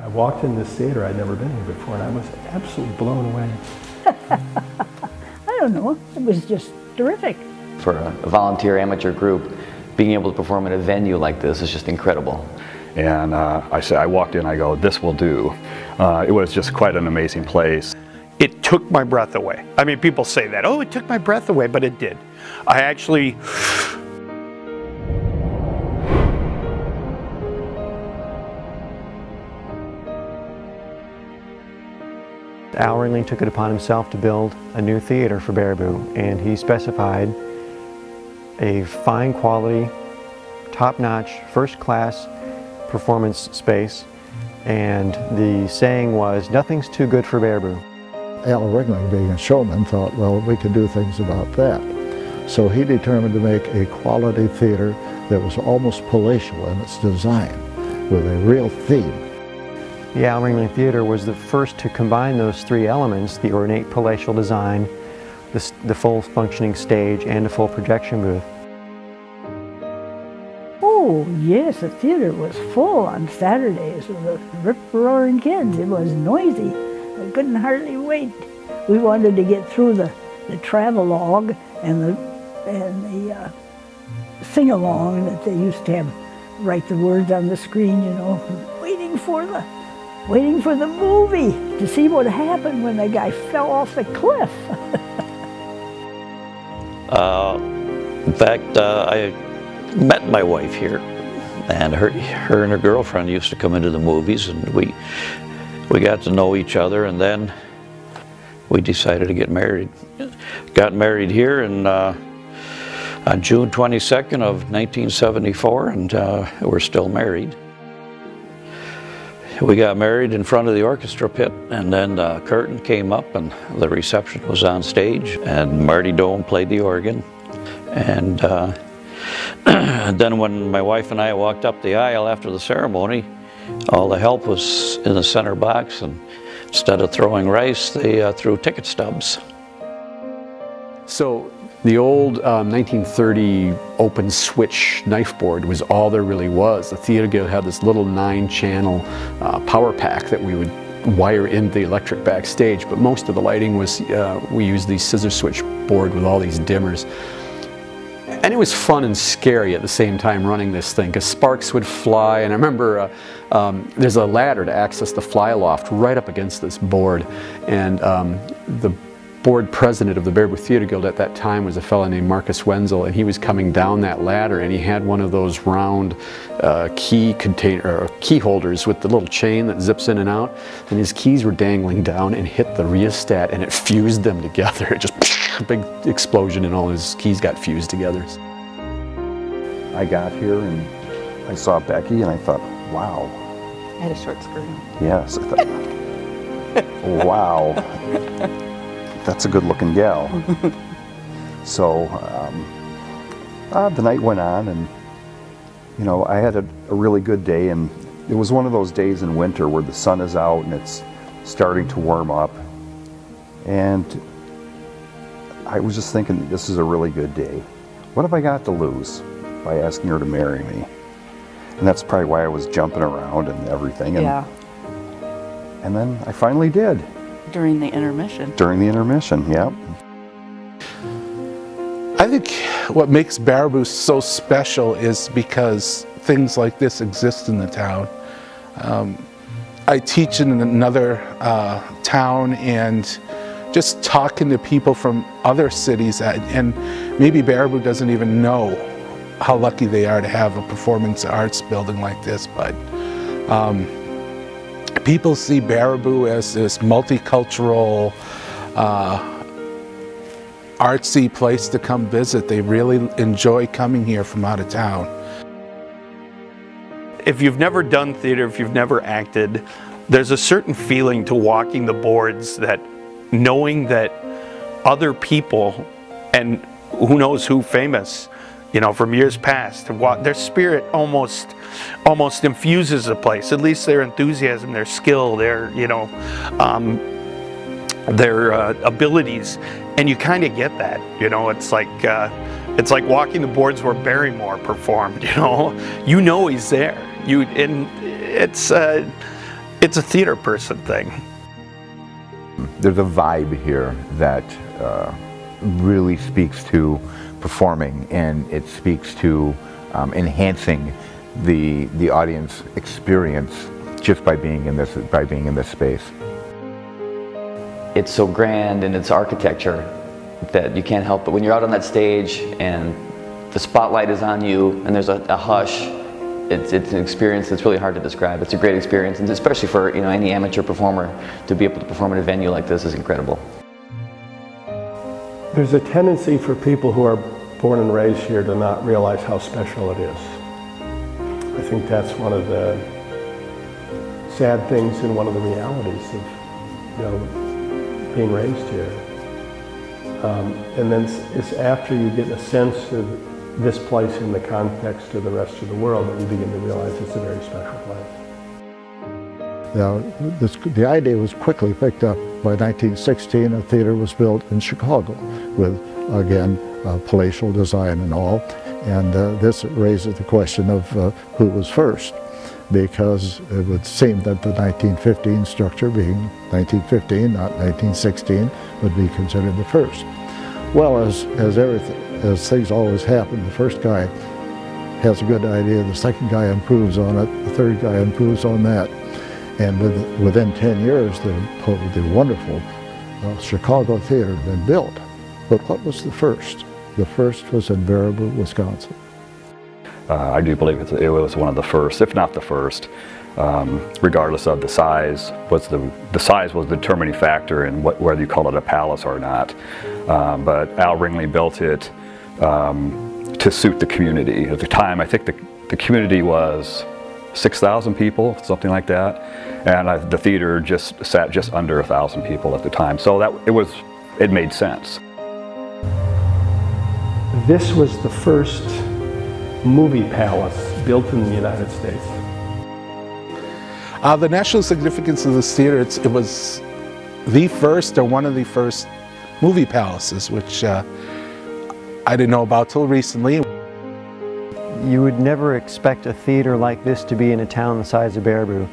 I walked in this theater, I'd never been here before, and I was absolutely blown away. I don't know, it was just terrific. For a volunteer amateur group, being able to perform in a venue like this is just incredible. And I walked in, I go, this will do. It was just quite an amazing place. It took my breath away. I mean, people say that, oh, it took my breath away, but it did. I actually... Al Ringling took it upon himself to build a new theater for Baraboo, and he specified a fine quality, top-notch, first-class performance space, and the saying was, nothing's too good for Baraboo. Al Ringling, being a showman, thought, well, we could do things about that. So he determined to make a quality theater that was almost palatial in its design, with a real theme. The Al Ringling Theatre was the first to combine those three elements, the ornate palatial design, the full functioning stage, and a full projection booth. Oh yes, the theater was full on Saturdays with the rip-roaring kids. It was noisy. I couldn't hardly wait. We wanted to get through the travelogue and the sing-along that they used to have, write the words on the screen, you know, waiting for the movie to see what happened when the guy fell off the cliff. In fact, I met my wife here, and her and her girlfriend used to come into the movies, and we got to know each other, and then we decided to get married. Got married here on June 22nd of 1974, and we're still married. We got married in front of the orchestra pit, and then the curtain came up and the reception was on stage, and Marty Doan played the organ. And then when my wife and I walked up the aisle after the ceremony, all the help was in the center box, and instead of throwing rice, they threw ticket stubs. So the old 1930 open switch knife board was all there really was. The theater guild had this little 9-channel power pack that we would wire into the electric backstage, but most of the lighting was, we used the scissor switch board with all these dimmers. And it was fun and scary at the same time running this thing, because sparks would fly, and I remember there's a ladder to access the fly loft right up against this board, and the board president of the Baraboo Theater Guild at that time was a fellow named Marcus Wenzel, and he was coming down that ladder, and he had one of those round key holders with the little chain that zips in and out, and his keys were dangling down and hit the rheostat, and it fused them together. It just a big explosion, and all his keys got fused together. I got here and I saw Becky, and I thought, wow. I had a short skirt on. Yes, I thought, wow. That's a good-looking gal. So the night went on, and you know, I had a really good day, and it was one of those days in winter where the sun is out and it's starting to warm up, and I was just thinking, this is a really good day. What have I got to lose by asking her to marry me? And that's probably why I was jumping around and everything. And, yeah. And then I finally did. During the intermission. During the intermission, yep. I think what makes Baraboo so special is because things like this exist in the town. I teach in another town, and just talking to people from other cities, and maybe Baraboo doesn't even know how lucky they are to have a performance arts building like this, but people see Baraboo as this multicultural, artsy place to come visit. They really enjoy coming here from out of town. If you've never done theater, if you've never acted, there's a certain feeling to walking the boards, that knowing that other people, and who knows who famous, you know, from years past, their spirit almost infuses the place. At least their enthusiasm, their skill, their, you know, their abilities, and you kind of get that. You know, it's like walking the boards where Barrymore performed. You know he's there. It's a theater person thing. There's a vibe here that really speaks to performing, and it speaks to enhancing the audience experience just by being in this space. It's so grand in its architecture that you can't help but when you're out on that stage and the spotlight is on you and there's a hush, it's an experience that's really hard to describe. It's a great experience, and especially for any amateur performer to be able to perform in a venue like this is incredible. There's a tendency for people who are born and raised here to not realize how special it is. I think that's one of the sad things and one of the realities of being raised here. And then it's after you get a sense of this place in the context of the rest of the world that you begin to realize it's a very special place. Now, the idea was quickly picked up. By 1916, a theater was built in Chicago with, again, palatial design and all. And this raises the question of who was first, because it would seem that the 1915 structure, being 1915, not 1916, would be considered the first. Well, as things always happen, the first guy has a good idea, the second guy improves on it, the third guy improves on that. And within 10 years, the wonderful Chicago Theater had been built. But what was the first? The first was in Baraboo, Wisconsin. I do believe it was one of the first, if not the first, regardless of the size. The size was the determining factor in whether you call it a palace or not. But Al Ringling built it to suit the community. At the time, I think the community was 6,000 people, something like that, and the theater just sat just under 1,000 people at the time. So it made sense. This was the first movie palace built in the United States. The national significance of this theater, it was the first or one of the first movie palaces, which I didn't know about till recently. You would never expect a theater like this to be in a town the size of Baraboo,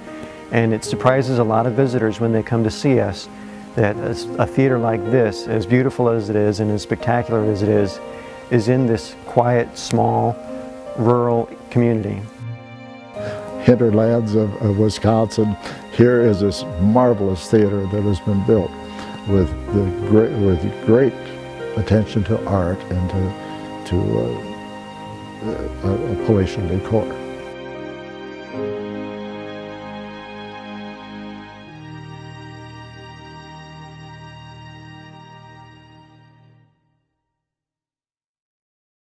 and it surprises a lot of visitors when they come to see us that a theater like this, as beautiful as it is and as spectacular as it is in this quiet, small, rural community. Hinterlands of Wisconsin, here is this marvelous theater that has been built with great attention to art and to a palatial decor.